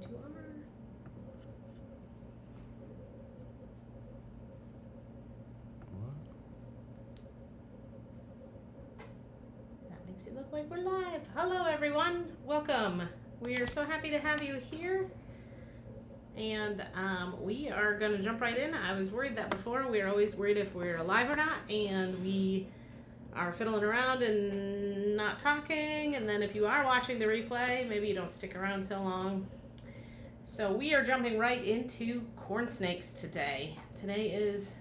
what you are. That makes it look like we're live. Hello, everyone. Welcome. We are so happy to have you here. And we are going to jump right in. I was worried that before. We were always worried if we were live or not. And we are fiddling around and not talking. And then if you are watching the replay, maybe you don't stick around so long. So we are jumping right into corn snakes today. Today is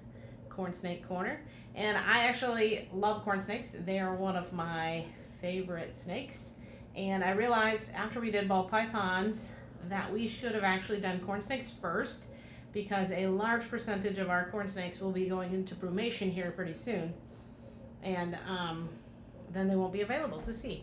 Corn Snake Corner. And I actually love corn snakes. They are one of my favorite snakes. And I realized after we did ball pythons that we should have actually done corn snakes first, because a large percentage of our corn snakes will be going into brumation here pretty soon. And then they won't be available to see.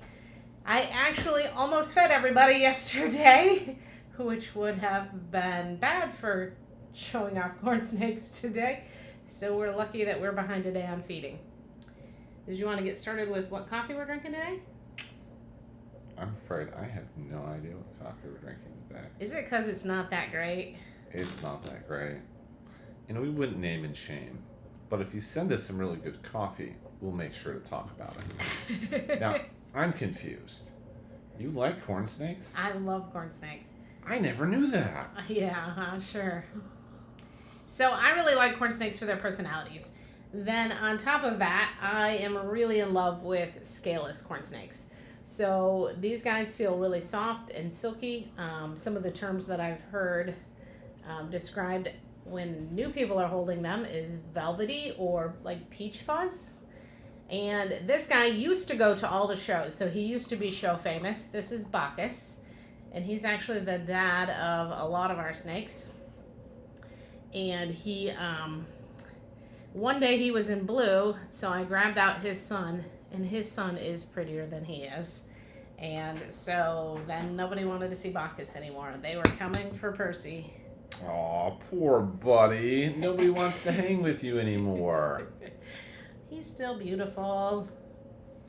I actually almost fed everybody yesterday, which would have been bad for showing off corn snakes today. So we're lucky that we're behind today on feeding. Did you want to get started with what coffee we're drinking today? I'm afraid I have no idea what coffee we're drinking today. Is it because it's not that great? It's not that great. You know, we wouldn't name and shame, but if you send us some really good coffee, we'll make sure to talk about it. Now, I'm confused. You like corn snakes? I love corn snakes. I never knew that. Yeah, sure. So I really like corn snakes for their personalities. Then on top of that, I am really in love with scaleless corn snakes. So these guys feel really soft and silky. Some of the terms that I've heard described when new people are holding them is velvety or like peach fuzz. And this guy used to go to all the shows, so he used to be show famous. This is Bacchus, and he's actually the dad of a lot of our snakes. And he, one day he was in blue, so I grabbed out his son, and his son is prettier than he is. And so then nobody wanted to see Bacchus anymore. They were coming for Percy. Aw, poor buddy. Nobody wants to hang with you anymore. He's still beautiful,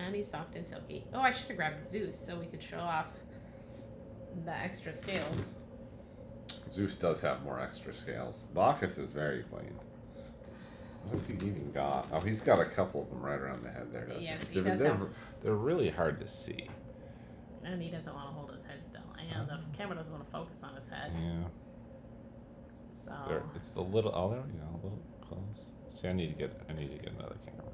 and he's soft and silky. Oh, I should have grabbed Zeus so we could show off the extra scales. Zeus does have more extra scales. Bacchus is very clean. What's he even got? Oh, he's got a couple of them right around the head there, doesn't he? Yes, he does have. They're really hard to see. And he doesn't want to hold his head still. And the camera doesn't want to focus on his head. Yeah. So It's the little. Oh, there we go. A little close. See, I need to get another camera.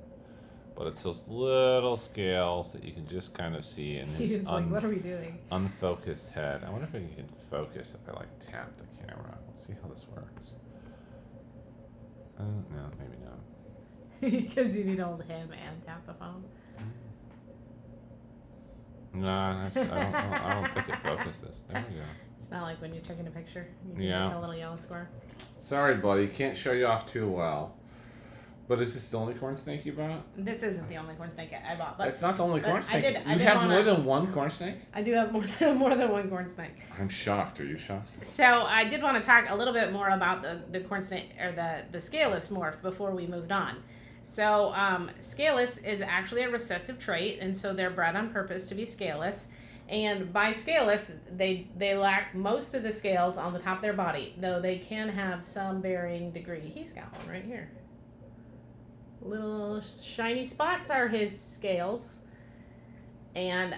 But it's those little scales that you can just kind of see in his he's like, what are we doing? unfocused head. I wonder if I can focus if I like tap the camera. Let's see how this works. No, maybe not. Because you need to hold him and tap the phone. No, I don't think it focuses. There we go. It's not like when you're taking a picture. You can Yeah. make a little yellow square. Sorry, buddy. Can't show you off too well. But is this the only corn snake you bought? This isn't the only corn snake I bought, but It's not the only corn snake. I You did have wanna- more than one corn snake? I do have more than one corn snake. I'm shocked. Are you shocked? So I did want to talk a little bit more about the corn snake, or the scaleless morph, before we moved on. So scaleless is actually a recessive trait, and so they're bred on purpose to be scaleless. And by scaleless, they lack most of the scales on the top of their body, though they can have some varying degree. He's got one right here. Little shiny spots are his scales. And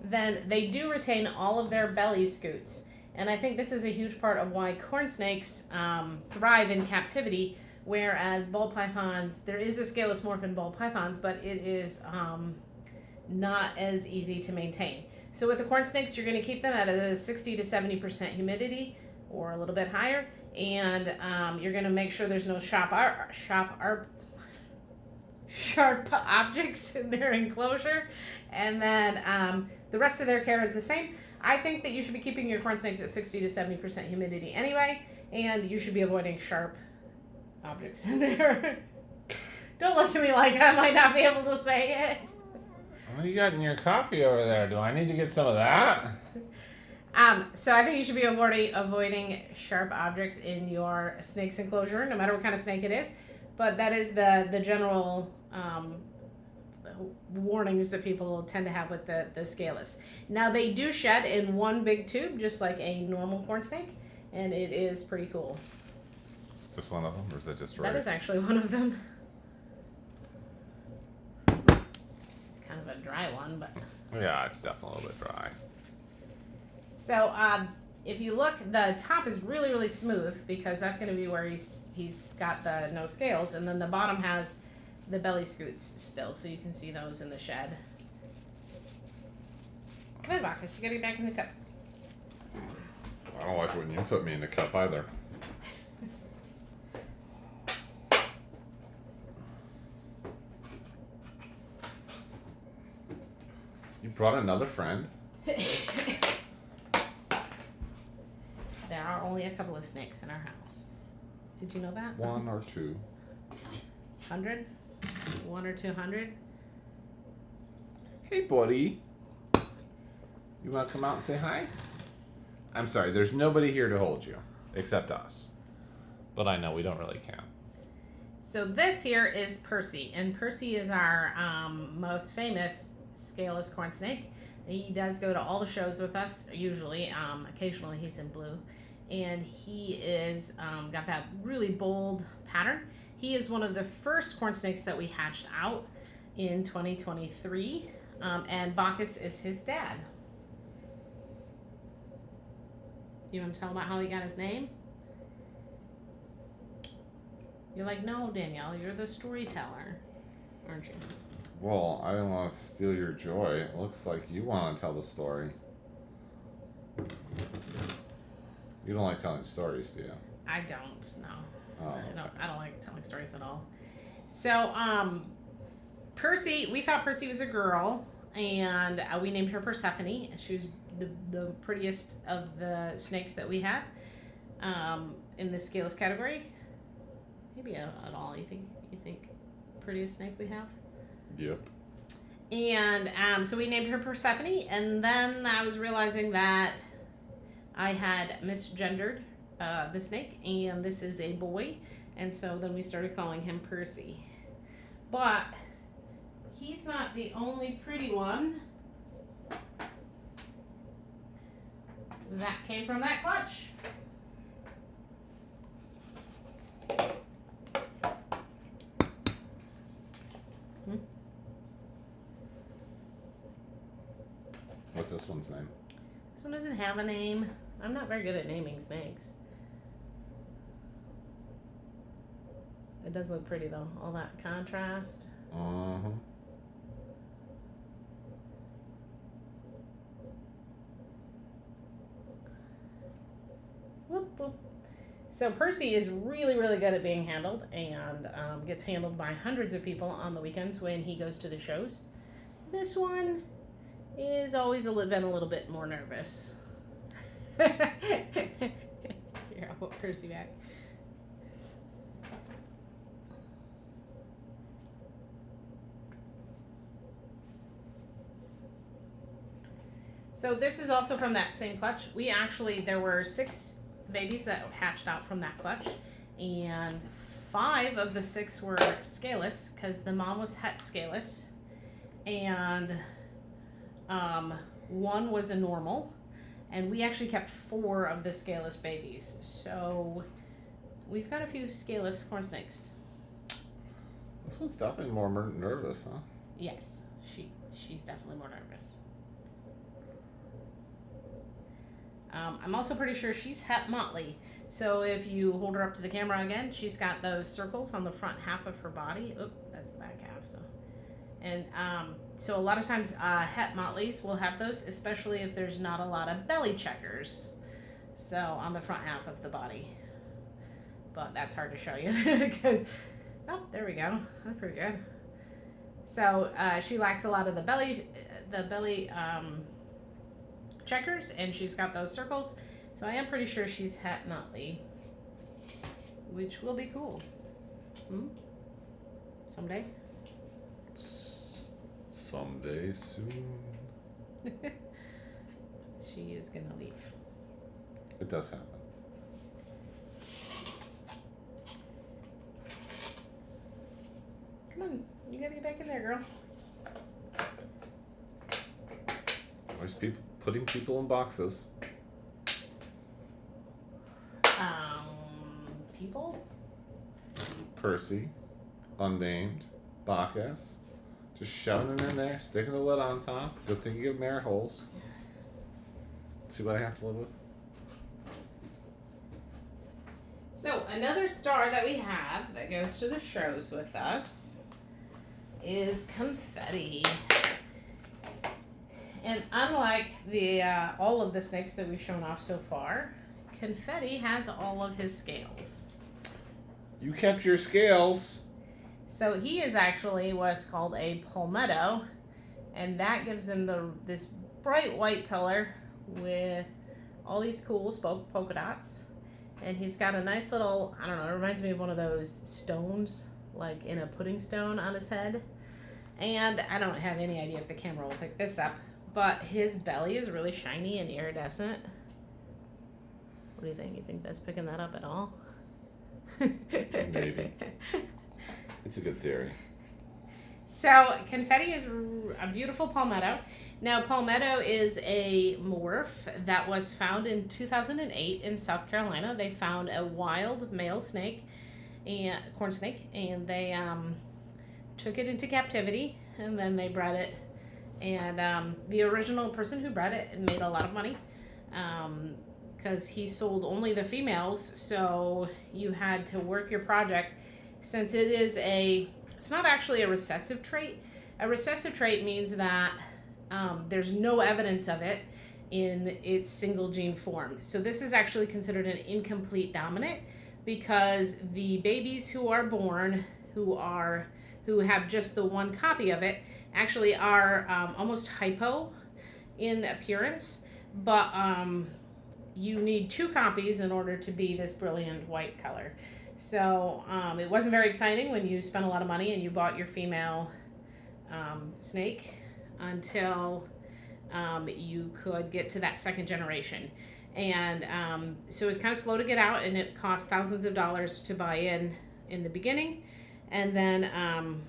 then they do retain all of their belly scoots. And I think this is a huge part of why corn snakes thrive in captivity, whereas ball pythons, there is a scaleless morph in ball pythons, but it is not as easy to maintain. So with the corn snakes, you're going to keep them at a 60 to 70% humidity, or a little bit higher, and you're going to make sure there's no sharp objects in their enclosure, and then the rest of their care is the same. I think that you should be keeping your corn snakes at 60 to 70% humidity anyway, and you should be avoiding sharp objects in there. Don't look at me like I might not be able to say it. What do you got in your coffee over there? Do I need to get some of that? So I think you should be avoiding sharp objects in your snake's enclosure, no matter what kind of snake it is. But that is the general warnings that people tend to have with the scaleless. Now they do shed in one big tube, just like a normal corn snake, and it is pretty cool. Just one of them, or is that just right? That is actually one of them. Kind of a dry one, but Yeah, it's definitely a little bit dry. so if you look, the top is really, really smooth because that's going to be where he's got the no scales, and then the bottom has the belly scoots still, so you can see those in the shed. Come on, Bacchus, you got to get back in the cup. I don't like when you put me in the cup either. You brought another friend? There are only a couple of snakes in our house. Did you know that? 1 or 2. 100? 1 or 200? Hey, buddy. You want to come out and say hi? I'm sorry, there's nobody here to hold you, except us. But I know we don't really count. So this here is Percy, and Percy is our most famous scaleless corn snake. He does go to all the shows with us, usually. Occasionally he's in blue. And he is got that really bold pattern. He is one of the first corn snakes that we hatched out in 2023. And Bacchus is his dad. You want to tell about how he got his name? You're like, no, Danielle, you're the storyteller, aren't you? Well, I didn't want to steal your joy. It looks like you want to tell the story. You don't like telling stories, do you? I don't, no. Oh, I don't like telling stories at all. So, Percy, we thought Percy was a girl, and we named her Persephone. She was the prettiest of the snakes that we have in the scaleless category. Maybe at all. You think prettiest snake we have? Yep. And so we named her Persephone, and then I was realizing that I had misgendered the snake, and this is a boy, and so then we started calling him Percy. But he's not the only pretty one that came from that clutch. What's this one's name? This one doesn't have a name. I'm not very good at naming snakes. It does look pretty though, all that contrast. Uh-huh. Whoop, whoop. So Percy is really, really good at being handled, and gets handled by hundreds of people on the weekends when he goes to the shows. This one is always been a little bit more nervous. Here, I'll put Percy back. So this is also from that same clutch. There were 6 babies that hatched out from that clutch, and 5 of the 6 were scaleless because the mom was het scaleless, and 1 was a normal, and we actually kept 4 of the scaleless babies. So we've got a few scaleless corn snakes. This one's definitely more nervous, huh? Yes, she's definitely more nervous. I'm also pretty sure she's het motley. So if you hold her up to the camera again, she's got those circles on the front half of her body. Oop, that's the back half. So a lot of times het motleys will have those, especially if there's not a lot of belly checkers. So on the front half of the body. But that's hard to show you because, oh, there we go. That's pretty good. So she lacks a lot of the belly checkers, and she's got those circles. So I am pretty sure she's het motley, which will be cool. Someday. Someday soon. She is gonna leave. It does happen. Come on, you gotta get back in there, girl. Always putting people in boxes. People? Percy, unnamed, Bacchus. Just shoving them in there, sticking the lid on top. Good thing you give them air holes. See what I have to live with? So, another star that we have that goes to the shows with us is Confetti. And unlike the all of the snakes that we've shown off so far, Confetti has all of his scales. You kept your scales. So he is actually what's called a palmetto, and that gives him this bright white color with all these cool polka dots. And he's got a nice little, I don't know, it reminds me of one of those stones, like in a pudding stone on his head. And I don't have any idea if the camera will pick this up, but his belly is really shiny and iridescent. What do you think? You think that's picking that up at all? Maybe. It's a good theory. So, Confetti is a beautiful palmetto. Now, palmetto is a morph that was found in 2008 in South Carolina. They found a wild male snake, corn snake, and they took it into captivity, and then they bred it. And the original person who bred it made a lot of money because he sold only the females, so you had to work your project. Since it's not actually a recessive trait. A recessive trait means that there's no evidence of it in its single gene form. So this is actually considered an incomplete dominant because the babies who are born who have just the one copy of it actually are almost hypo in appearance, but you need 2 copies in order to be this brilliant white color. So it wasn't very exciting when you spent a lot of money and you bought your female snake until you could get to that second generation. And so it was kind of slow to get out, and it cost thousands of dollars to buy in the beginning. And then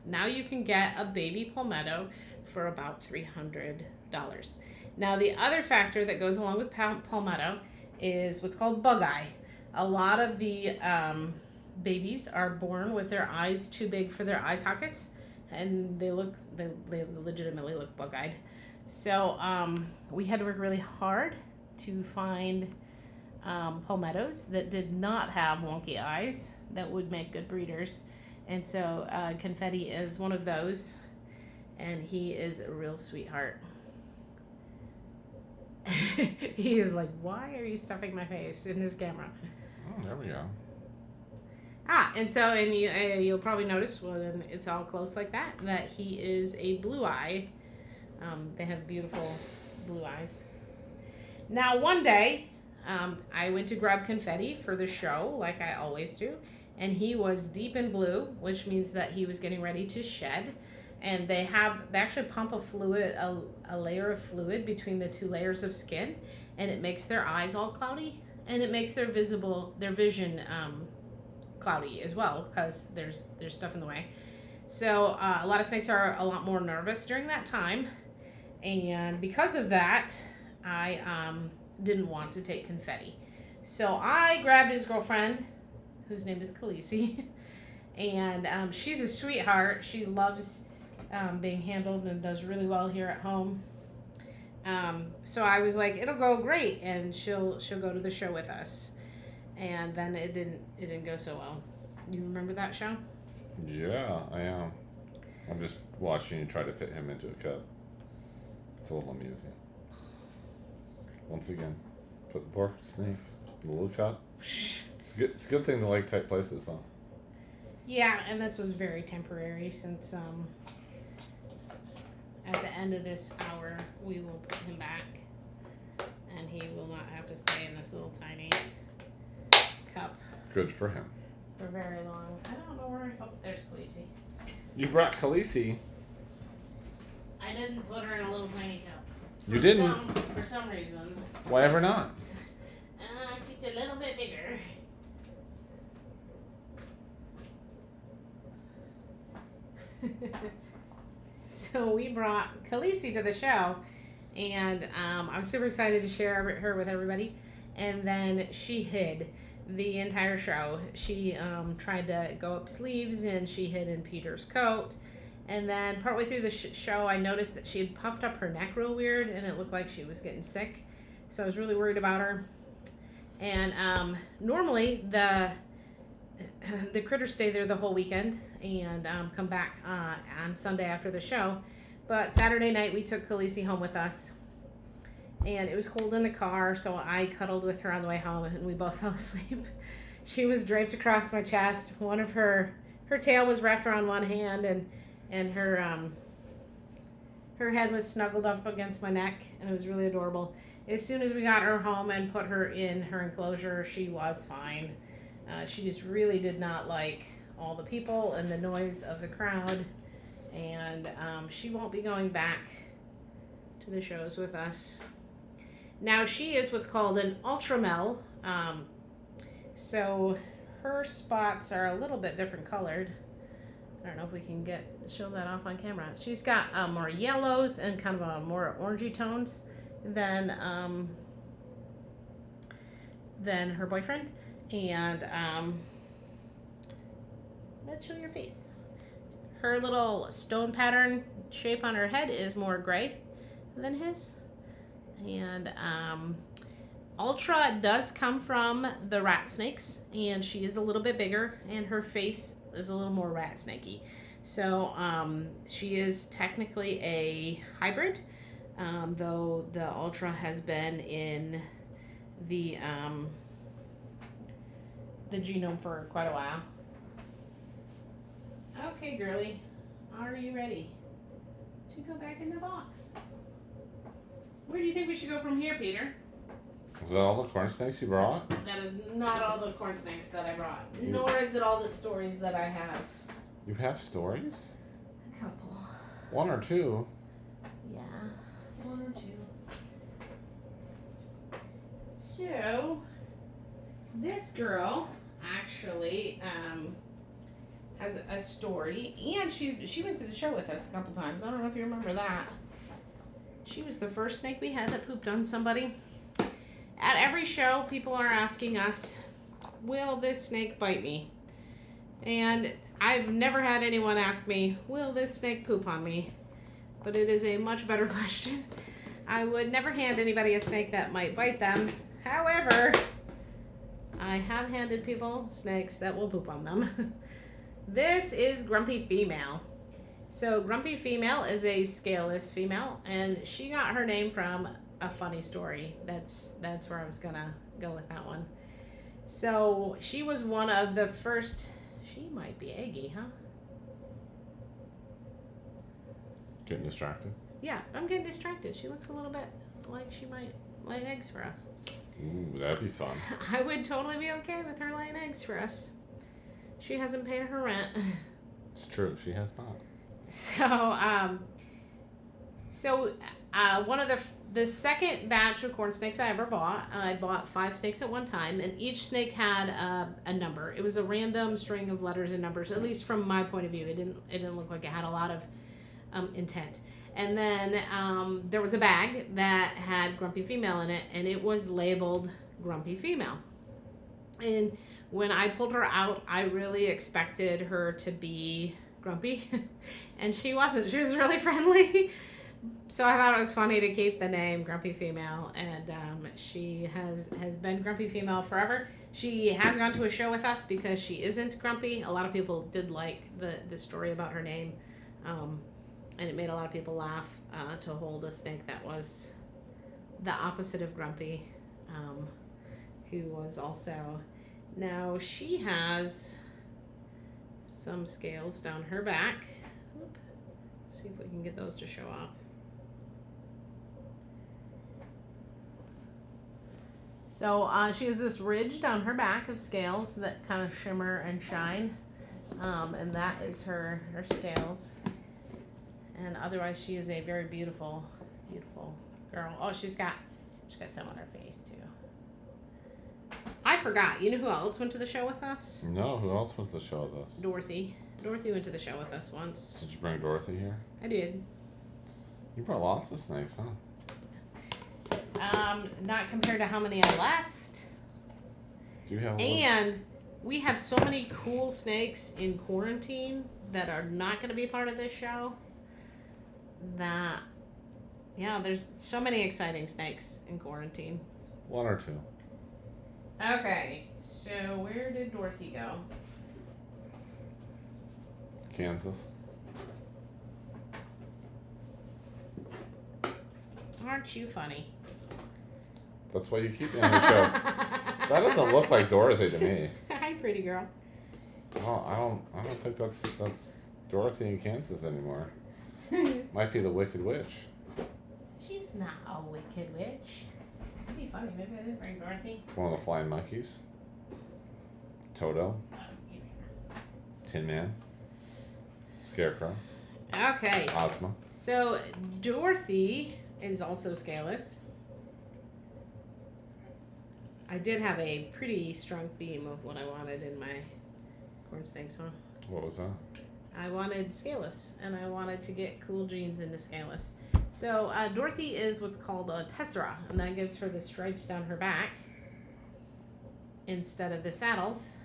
now you can get a baby palmetto for about $300. Now the other factor that goes along with palmetto is what's called bug eye. A lot of the babies are born with their eyes too big for their eye sockets, and they legitimately look bug-eyed. So we had to work really hard to find palmettos that did not have wonky eyes that would make good breeders. And so Confetti is one of those, and he is a real sweetheart. He is like, why are you stuffing my face in this camera? Oh, there we go. And you'll probably notice when it's all close like that he is a blue eye. They have beautiful blue eyes. Now, one day, I went to grab Confetti for the show, like I always do, and he was deep in blue, which means that he was getting ready to shed. And they actually pump a layer of fluid between the 2 layers of skin, and it makes their eyes all cloudy, and it makes their vision cloudy as well, because there's stuff in the way. So a lot of snakes are a lot more nervous during that time, and because of that, I didn't want to take Confetti. So I grabbed his girlfriend, whose name is Khaleesi, and she's a sweetheart. She loves being handled and does really well here at home. So I was like, it'll go great, and she'll go to the show with us. And then it didn't go so well. You remember that show? Yeah, I am. I'm just watching you try to fit him into a cup. It's a little amusing. Once again, put the pork snake in the little cup. It's a good thing to like tight places, huh? Yeah, and this was very temporary since at the end of this hour we will put him back, and he will not have to stay in this little tiny cup. Good for him. For very long. I don't know where. Oh, there's Khaleesi. You brought Khaleesi. I didn't put her in a little tiny cup. You didn't? For some reason. Why ever not? I took it a little bit bigger. So we brought Khaleesi to the show, and I was super excited to share her with everybody. And then she hid the entire show. She tried to go up sleeves, and she hid in Peter's coat. And then partway through the show, I noticed that she had puffed up her neck real weird, and it looked like she was getting sick. So I was really worried about her. And normally the critters stay there the whole weekend and come back on Sunday after the show. But Saturday night we took Khaleesi home with us, and it was cold in the car, so I cuddled with her on the way home, and we both fell asleep. She was draped across my chest. One of her tail was wrapped around one hand, and her head was snuggled up against my neck, and it was really adorable. As soon as we got her home and put her in her enclosure, she was fine. She just really did not like all the people and the noise of the crowd, and she won't be going back to the shows with us. Now she is what's called an ultramel, so her spots are a little bit different colored. I don't know if we can show that off on camera. She's got more yellows and kind of a more orangey tones than her boyfriend. And let's show your face. Her little stone pattern shape on her head is more gray than his. And Ultra does come from the rat snakes, and she is a little bit bigger, and her face is a little more rat snaky. So she is technically a hybrid, though the Ultra has been in the genome for quite a while. Okay, girly, are you ready to go back in the box? Where do you think we should go from here, Peter? Is that all the corn snakes you brought? That is not all the corn snakes that I brought, nor is it all the stories that I have. You have stories? A couple. One or two? Yeah, one or two. So, this girl actually has a story, and she went to the show with us a couple times. I don't know if you remember that. She was the first snake we had that pooped on somebody. At every show, people are asking us, will this snake bite me? And I've never had anyone ask me, will this snake poop on me? But it is a much better question. I would never hand anybody a snake that might bite them. However, I have handed people snakes that will poop on them. This is Grumpy Female. So Grumpy Female is a scaleless female, and she got her name from a funny story. That's where I was gonna go with that one. So she was one of the first. She might be eggy, huh? Getting distracted? Yeah, I'm getting distracted. She looks a little bit like she might lay eggs for us. Ooh, that'd be fun. I would totally be okay with her laying eggs for us. She hasn't paid her rent. It's true, she has not. So one of the second batch of corn snakes I ever bought, I bought 5 snakes at one time, and each snake had a number. It was a random string of letters and numbers, at least from my point of view. It didn't look like it had a lot of intent. And then there was a bag that had Grumpy Female in it, and it was labeled Grumpy Female. And when I pulled her out, I really expected her to be grumpy, and she wasn't. She was really friendly. So I thought it was funny to keep the name Grumpy Female, and she has been Grumpy Female forever. She has gone to a show with us because she isn't grumpy. A lot of people did like the story about her name, and it made a lot of people laugh to hold a snake that was the opposite of grumpy, who was also. Now she has some scales down her back. Oop. Let's see if we can get those to show off. So she has this ridge down her back of scales that kind of shimmer and shine, and that is her scales. And otherwise, she is a very beautiful, beautiful girl. Oh, she's got some on her face too. I forgot. You know who else went to the show with us? No, who else went to the show with us? Dorothy. Dorothy went to the show with us once. Did you bring Dorothy here? I did. You brought lots of snakes, huh? Not compared to how many I left. Do you have And we have so many cool snakes in quarantine that are not going to be part of this show. That, yeah, there's so many exciting snakes in quarantine. one or two? Okay, so where did Dorothy go? Kansas. Aren't you funny? That's why you keep me on the show. That doesn't look like Dorothy to me. Hi, pretty girl. Well, I don't think that's Dorothy in Kansas anymore. Might be the Wicked Witch. She's not a wicked witch. That'd be funny. Maybe I didn't bring Dorothy. One of the Flying Monkeys. Toto. Tin Man. Scarecrow. Okay. Ozma. So Dorothy is also scaleless. I did have a pretty strong theme of what I wanted in my corn snake song. What was that? I wanted scaleless, and I wanted to get cool jeans into scaleless. So Dorothy is what's called a tessera, and that gives her the stripes down her back instead of the saddles.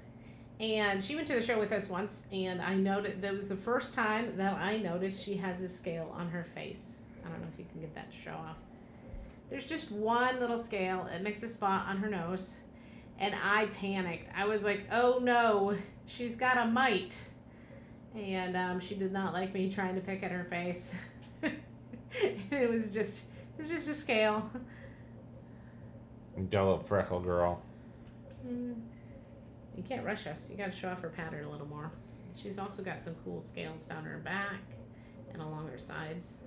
And she went to the show with us once, and I noted that was the first time that I noticed she has a scale on her face. I don't know if you can get that to show off. There's just one little scale. It makes a spot on her nose, and I panicked. I was like, "Oh no, she's got a mite," and she did not like me trying to pick at her face. It was just a scale. Yellow freckle girl. You can't rush us. You got to show off her pattern a little more. She's also got some cool scales down her back and along her sides.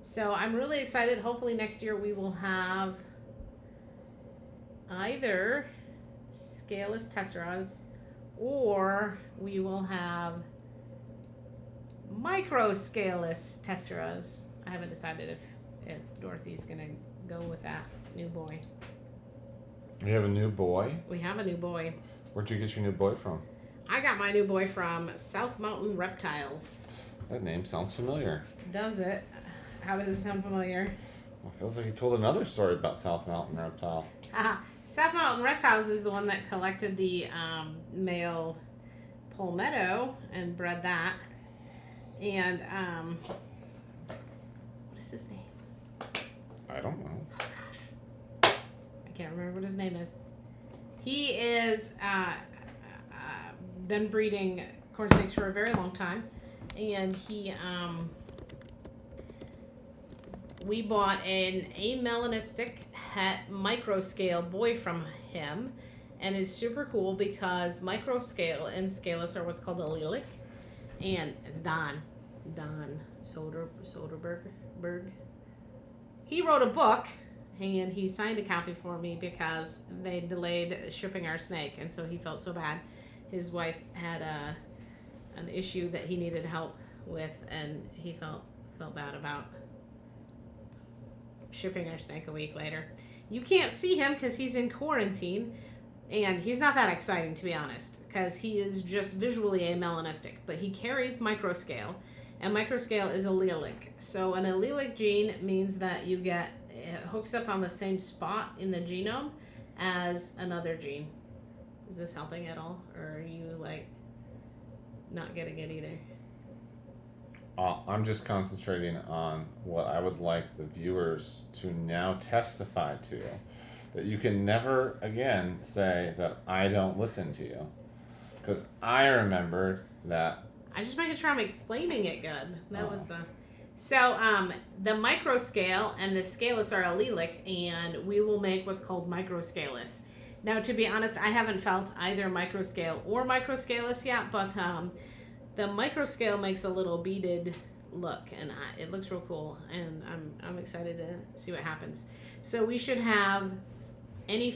So I'm really excited. Hopefully next year we will have either scaleless tesseras or we will have micro scaleless tesseras. I haven't decided if Dorothy's going to go with that new boy. We have a new boy? We have a new boy. Where'd you get your new boy from? I got my new boy from South Mountain Reptiles. That name sounds familiar. Does it? How does it sound familiar? Well, it feels like you told another story about South Mountain Reptile. South Mountain Reptiles is the one that collected the male palmetto and bred that. And what is his name? I don't know. I can't remember what his name is. He is been breeding corn snakes for a very long time, and he we bought an amelanistic het microscale boy from him, and it's super cool because microscale and scaleless are what's called allelic, and it's Don Soderberg. He wrote a book. And he signed a copy for me because they delayed shipping our snake, and so he felt so bad. His wife had an issue that he needed help with, and he felt bad about shipping our snake a week later. You can't see him because he's in quarantine, and he's not that exciting, to be honest, because he is just visually amelanistic, but he carries microscale, and microscale is allelic. So an allelic gene means that you get it hooks up on the same spot in the genome as another gene. Is this helping at all, or are you like not getting it either? I'm just concentrating on what I would like the viewers to now testify to. That you can never again say that I don't listen to you. Because I remembered that. I'm just making sure I'm explaining it good. That was the... So the microscale and the scaleless are allelic, and we will make what's called microscaleless. Now, to be honest, I haven't felt either microscale or microscaleless yet, but the microscale makes a little beaded look, and it looks real cool, and I'm excited to see what happens. So we should have any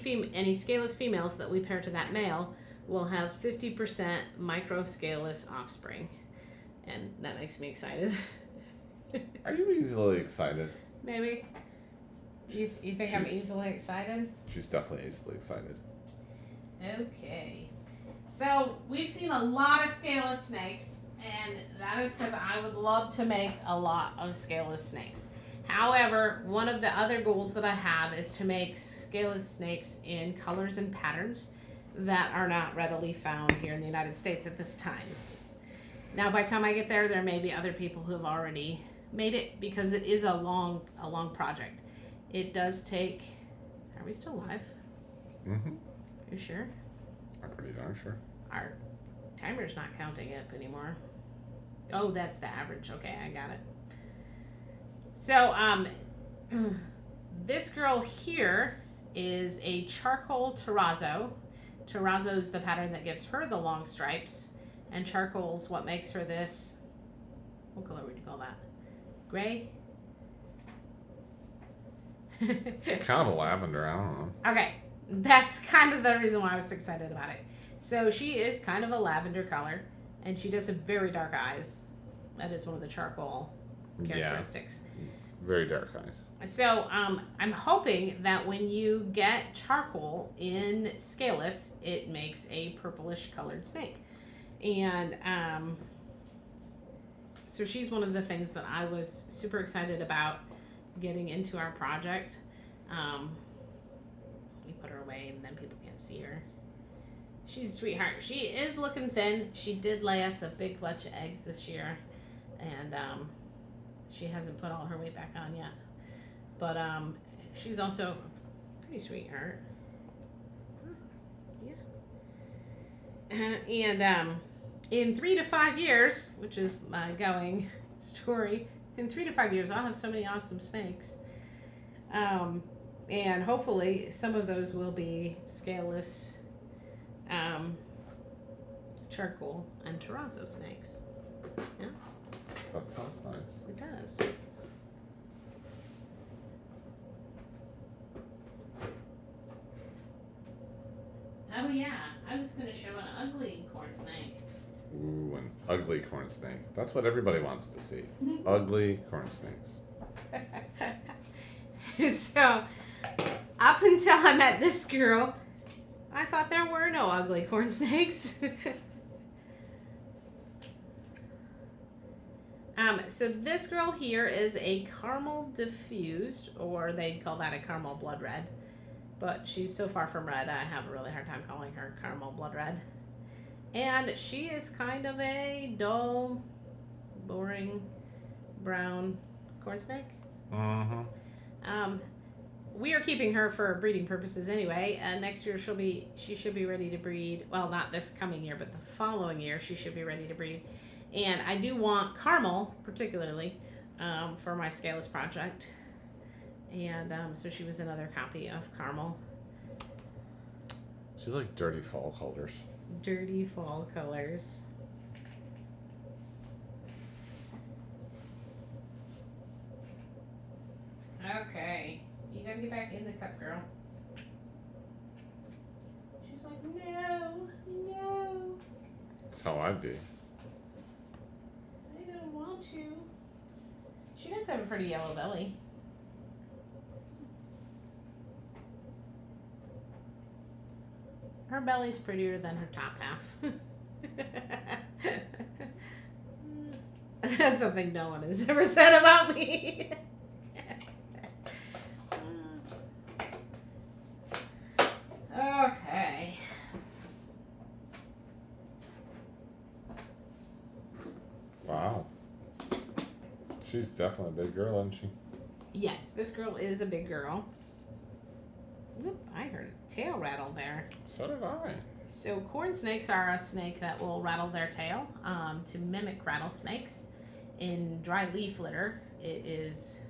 scaleless females that we pair to that male will have 50% microscaleless offspring, and that makes me excited. Are you easily excited? Maybe. You think I'm easily excited? She's definitely easily excited. Okay. So we've seen a lot of scaleless snakes, And that is because I would love to make a lot of scaleless snakes. However, one of the other goals that I have is to make scaleless snakes in colors and patterns that are not readily found here in the United States at this time. Now, by the time I get there, there may be other people who have already made it because it is a long project. It does take. Are we still live? Mm-hmm. You sure? I'm pretty darn sure. Our timer's not counting up anymore. Oh, that's the average. Okay, I got it. So, this girl here is a charcoal terrazzo. Terrazzo is the pattern that gives her the long stripes, and charcoal's what makes her this. What color would you call that? Gray? Kind of a lavender, I don't know. Okay, that's kind of the reason why I was excited about it. So she is kind of a lavender color, and she does have very dark eyes. That is one of the charcoal characteristics. Yeah, very dark eyes. So I'm hoping that when you get charcoal in scaleless, it makes a purplish colored snake. And so she's one of the things that I was super excited about getting into our project. We put her away and then people can't see her. She's a sweetheart. She is looking thin. She did lay us a big clutch of eggs this year, and she hasn't put all her weight back on yet. But she's also a pretty sweetheart. Yeah. And in 3 to 5 years, which is my going story, in 3 to 5 years, I'll have so many awesome snakes. And hopefully some of those will be scaleless charcoal and terrazzo snakes. Yeah. That sounds nice. It does. Oh yeah, I was going to show an ugly corn snake. Ooh, an ugly corn snake. That's what everybody wants to see. Ugly corn snakes. So, up until I met this girl, I thought there were no ugly corn snakes. So this girl here is a caramel diffused, or they call that a caramel blood red. But she's so far from red, I have a really hard time calling her caramel blood red. And she is kind of a dull, boring, brown corn snake. Mm-hmm. We are keeping her for breeding purposes anyway. Next year she should be ready to breed. Well, not this coming year, but the following year she should be ready to breed. And I do want caramel, particularly, for my scaleless project. And so she was another copy of caramel. She's like dirty fall colors. Dirty fall colors. Okay. You gotta get back in the cup, girl. She's like, no, no. That's how I'd be. I don't want to. She does have a pretty yellow belly. Her belly's prettier than her top half. That's something no one has ever said about me. Okay. Wow. She's definitely a big girl, isn't she? Yes, this girl is a big girl. Whoop, I heard a tail rattle there. So did I. So corn snakes are a snake that will rattle their tail to mimic rattlesnakes. In dry leaf litter, it is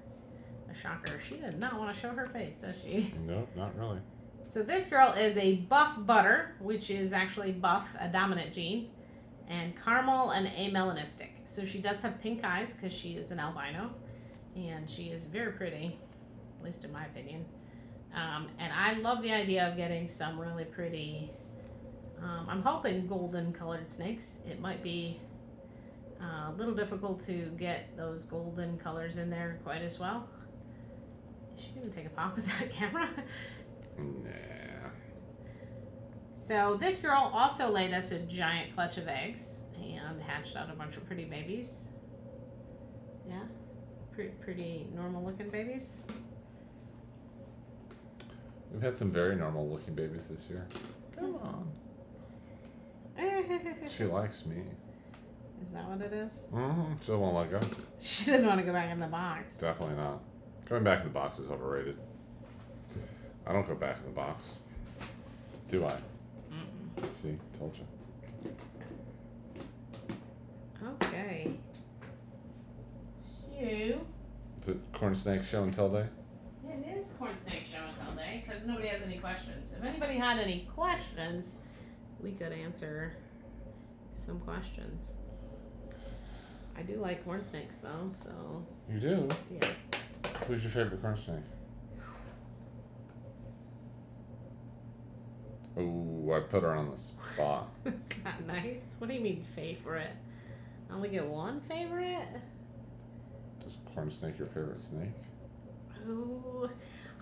a shocker. She does not want to show her face, does she? Nope, not really. So this girl is a buff butter, which is actually buff, a dominant gene, and caramel and amelanistic. So she does have pink eyes because she is an albino, and she is very pretty, at least in my opinion. And I love the idea of getting some really pretty, I'm hoping golden colored snakes. It might be a little difficult to get those golden colors in there quite as well. Is she going to take a pop with that camera? Nah. So this girl also laid us a giant clutch of eggs and hatched out a bunch of pretty babies. Yeah, pretty normal looking babies. We've had some very normal looking babies this year. Come on. She likes me. Is that what it is? Mm-hmm. Still won't let go. She didn't want to go back in the box. Definitely not. Going back in the box is overrated. I don't go back in the box. Do I? Mm-mm. See, told you. Okay. So, Is it corn snake show and tell day? it is corn snake show and tell day because nobody has any questions. If anybody had any questions, we could answer some questions. I do like corn snakes though, so You do? yeah. Who's your favorite corn snake? Ooh, I put her on the spot. That's not nice. What do you mean favorite? I only get one favorite? Is corn snake your favorite snake? Ooh.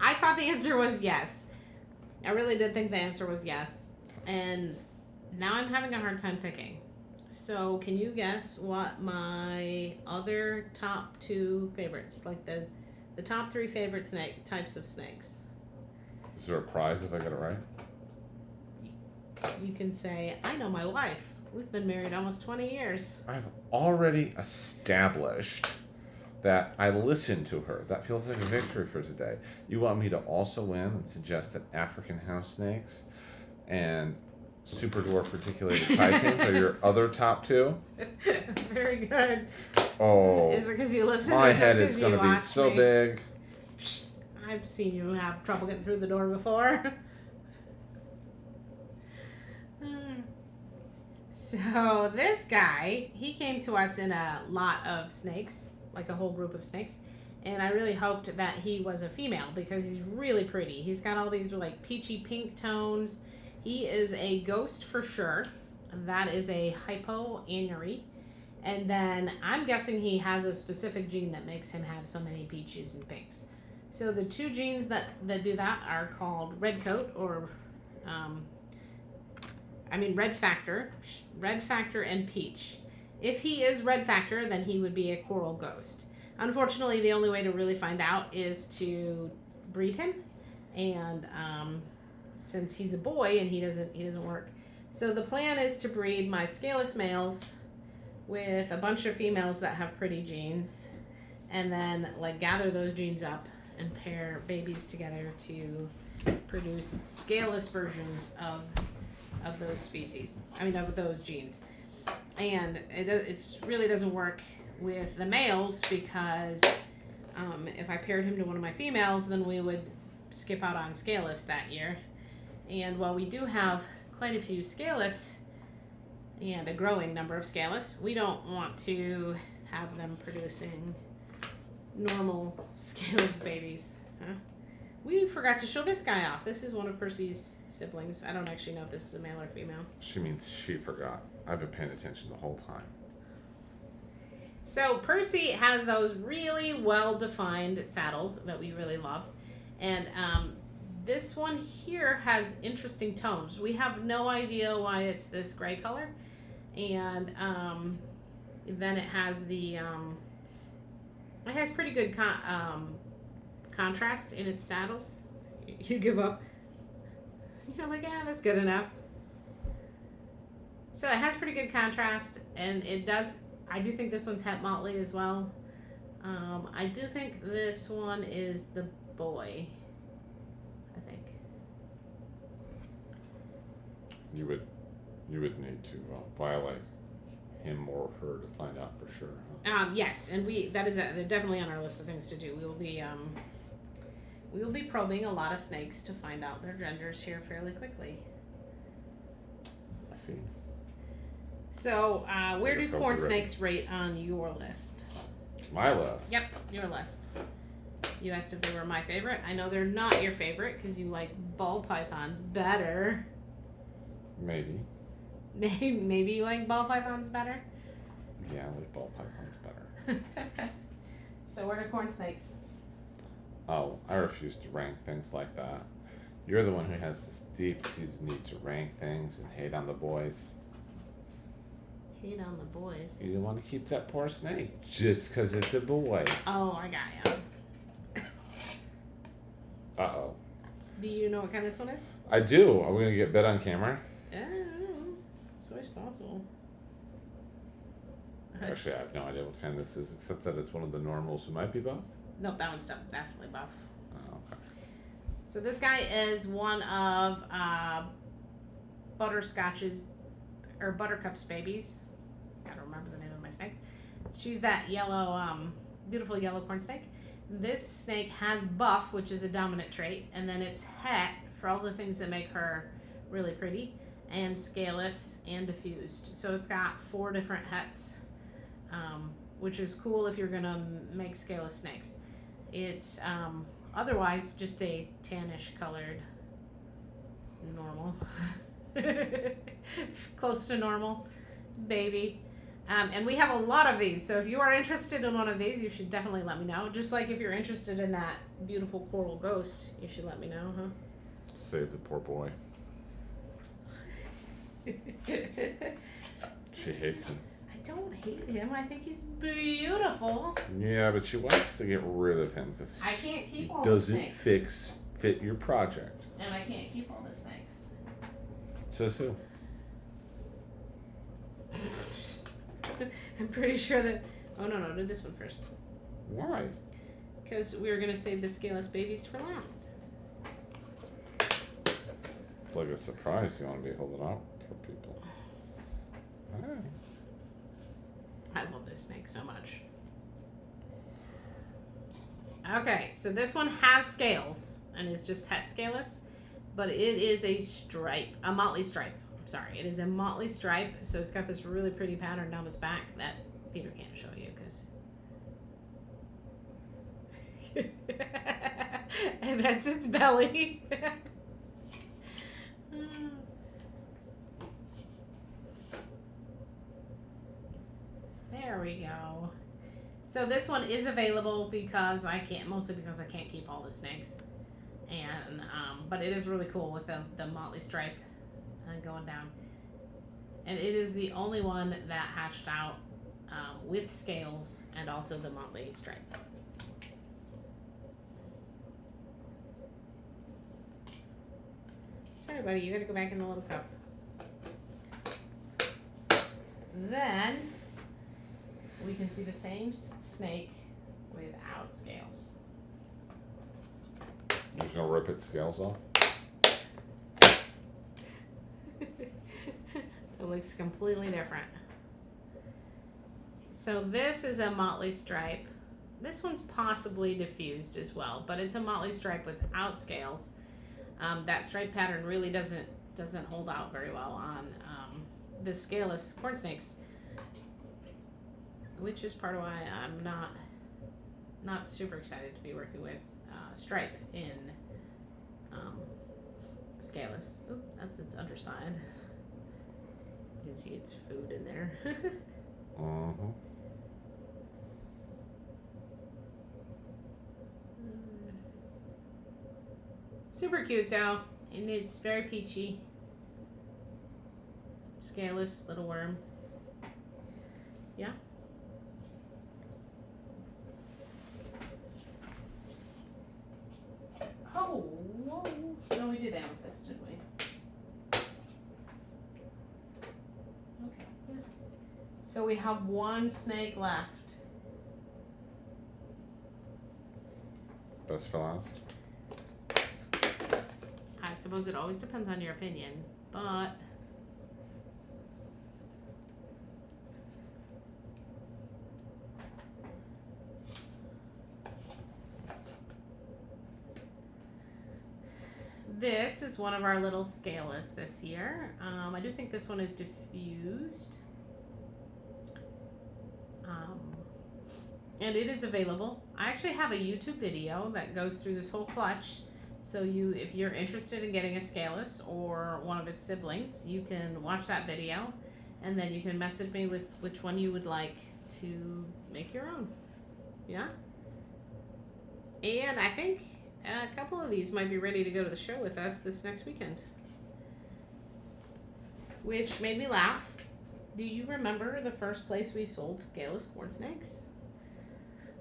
I thought the answer was yes. I really did think the answer was yes. And now I'm having a hard time picking. So can you guess what my other top two favorites, like the top three favorite types of snakes? Is there a prize if I get it right? You can say, I know my wife. We've been married almost 20 years. I've already established that I listened to her. That feels like a victory for today. You want me to also win and suggest that African house snakes and super dwarf reticulated pipings are your other top two? Very good. Oh, Is it because you listen? my or just head 'cause is you going to be watch so me? big. I've seen you have trouble getting through the door before. So this guy, he came to us in a lot of snakes, like a whole group of snakes. And I really hoped that he was a female because he's really pretty. He's got all these like peachy pink tones. He is a ghost for sure. That is a hypoanuary. And then I'm guessing he has a specific gene that makes him have so many peaches and pinks. So the two genes that do that are called red coat or, red factor and peach. If he is red factor, then he would be a coral ghost. Unfortunately, the only way to really find out is to breed him. And since he's a boy and he doesn't work. So the plan is to breed my scaleless males with a bunch of females that have pretty genes, and then like gather those genes up and pair babies together to produce scaleless versions of those species. Of those genes. And it really doesn't work with the males because if I paired him to one of my females, then we would skip out on scaleless that year. And while we do have quite a few scaleless and a growing number of scaleless, we don't want to have them producing normal scaled babies. Huh? We forgot to show this guy off. This is one of Percy's siblings. I don't actually know if this is a male or female. She means she forgot. I've been paying attention the whole time. So Percy has those really well-defined saddles that we really love. And this one here has interesting tones. We have no idea why it's this gray color. And then it has the... it has pretty good contrast in its saddles. You give up. You're like, yeah, that's good enough. So it has pretty good contrast, and it does... I do think this one's het motley as well. I do think this one is the boy. I think. You would need to violate him or her to find out for sure. Huh? Yes, and they're definitely on our list of things to do. We will be probing a lot of snakes to find out their genders here fairly quickly. I see. So, where do guess I'll corn be ready. snakes rate on your list? My list. Yep, your list. You asked if they were my favorite. I know they're not your favorite because you like ball pythons better. Maybe. Maybe you like ball pythons better? Yeah, I like ball pythons better. So where do corn snakes? Oh, I refuse to rank things like that. You're the one who has this deep-seated need to rank things and hate on the boys. Hate on the boys. You want to keep that poor snake just because it's a boy. Oh, I got you. Uh-oh. Do you know what kind this one is? I do. Are we going to get bet on camera? It's always possible. Actually, I have no idea what kind this is, except that it's one of the normals who might be buff. No, that one's definitely buff. Oh, okay. So this guy is one of Butterscotch's, or Buttercup's babies. Gotta remember the name of my snakes. She's that yellow, beautiful yellow corn snake. This snake has buff, which is a dominant trait, and then it's het for all the things that make her really pretty, and scaleless and diffused. So it's got 4 different hets, which is cool if you're gonna make scaleless snakes. It's otherwise just a tannish colored normal, close to normal baby. And we have a lot of these, so if you are interested in one of these, you should definitely let me know. Just like if you're interested in that beautiful coral ghost, you should let me know, huh? Save the poor boy. She hates him. I don't hate him. I think he's beautiful. Yeah, but she wants to get rid of him because I can't keep all he the doesn't snakes. fit your project. And I can't keep all the snakes. Says who? I'm pretty sure that... Oh, no, do this one first. Why? Because we were going to save the scaleless babies for last. It's like a surprise you want to be holding out for people. Hey. I love this snake so much. Okay, so this one has scales and is just het scaleless, but it is a stripe, a motley stripe. I'm sorry, it is a motley stripe, so it's got this really pretty pattern down its back that Peter can't show you because... and that's its belly. There we go. So this one is available because mostly because I can't keep all the snakes, and but it is really cool with the motley stripe going down, and it is the only one that hatched out with scales and also the motley stripe. Sorry, buddy, you gotta go back in the little cup. Then we can see the same snake without scales. You're gonna rip its scales off? It looks completely different. So this is a motley stripe. This one's possibly diffused as well, but it's a motley stripe without scales. That stripe pattern really doesn't hold out very well on the scaleless corn snakes, which is part of why I'm not super excited to be working with stripe in scaleless. Oop, that's its underside. You can see its food in there. Mm-hmm. Super cute though, and it's very peachy. Scaleless little worm. Yeah. Oh, whoa. No, we did amethyst, didn't we? Okay. Yeah. So we have one snake left. Best for last. I suppose it always depends on your opinion, but this is one of our little scaleless this year. I do think this one is diffused. And it is available. I actually have a YouTube video that goes through this whole clutch. So if you're interested in getting a scaleless or one of its siblings, you can watch that video, and then you can message me with which one you would like to make your own. Yeah? And I think a couple of these might be ready to go to the show with us this next weekend. Which made me laugh. Do you remember the first place we sold scaleless corn snakes?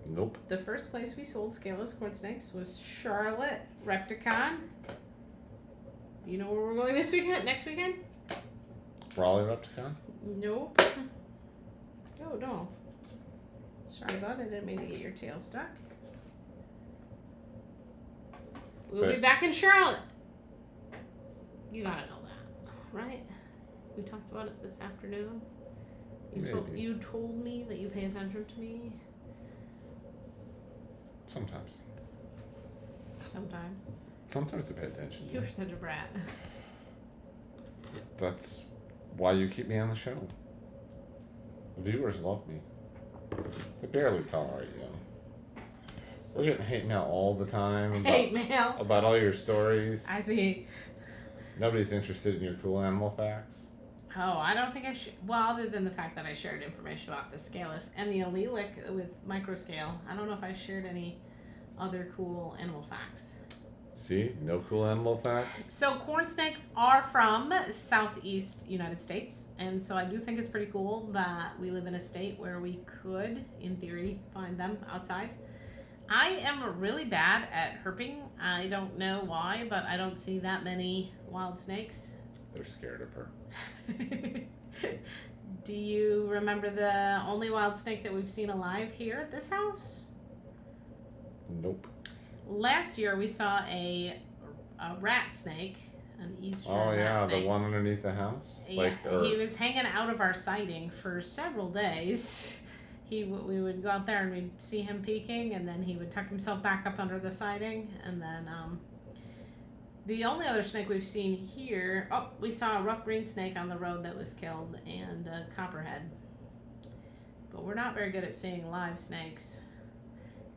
Nope. The first place we sold scaleless corn snakes was Charlotte Repticon. Do you know where we're going this weekend? Next weekend? Raleigh Repticon? Nope. Oh, no. Sorry about it. I didn't mean to get your tail stuck. We'll be back in Charlotte. You gotta know that, right? We talked about it this afternoon. You told me that you pay attention to me. Sometimes. Sometimes. Sometimes I pay attention. You're such a brat. That's why you keep me on the show. The viewers love me. They barely tolerate you. We're getting hate mail all the time. Hate mail? About all your stories. I see. Nobody's interested in your cool animal facts. Oh, I don't think I should. Well, other than the fact that I shared information about the scaleless and the allelic with microscale, I don't know if I shared any other cool animal facts. See? No cool animal facts? So corn snakes are from southeast United States, and so I do think it's pretty cool that we live in a state where we could, in theory, find them outside. I am really bad at herping. I don't know why, but I don't see that many wild snakes. They're scared of her. Do you remember the only wild snake that we've seen alive here at this house? Nope. Last year we saw a rat snake, an eastern Oh, rat yeah, snake. the one underneath the house? Yeah, he was hanging out of our siding for several days. We would go out there and we'd see him peeking, and then he would tuck himself back up under the siding, and then the only other snake we've seen here, we saw a rough green snake on the road that was killed, and a copperhead. But we're not very good at seeing live snakes.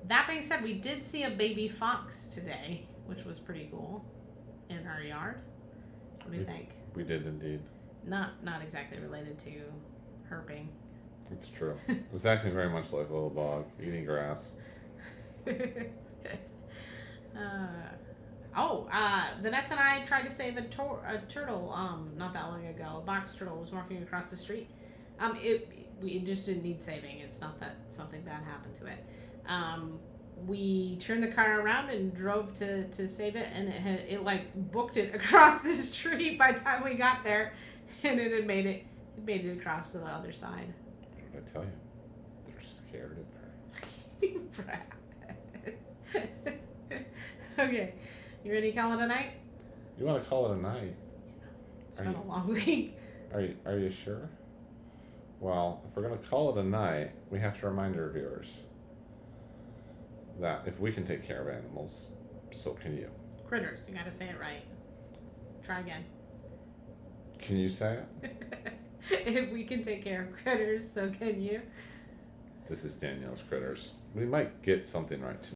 That being said, we did see a baby fox today, which was pretty cool, in our yard. What do you think? We did indeed. Not exactly related to herping. It's true. It was actually very much like a little dog eating grass. Vanessa and I tried to save a turtle not that long ago. A box turtle was walking across the street. It just didn't need saving. It's not that something bad happened to it. We turned the car around and drove to save it, and it like booked it across the street by the time we got there, and it had made it across to the other side. What did I tell you? They're scared of her. Okay, you ready to call it a night? You want to call it a night? It's been a long week. Are you sure? Well, if we're going to call it a night, we have to remind our viewers that if we can take care of animals, so can you. Critters, you gotta say it right. Try again. Can you say it? If we can take care of critters, so can you. This is Danielle's Critters. We might get something right tonight.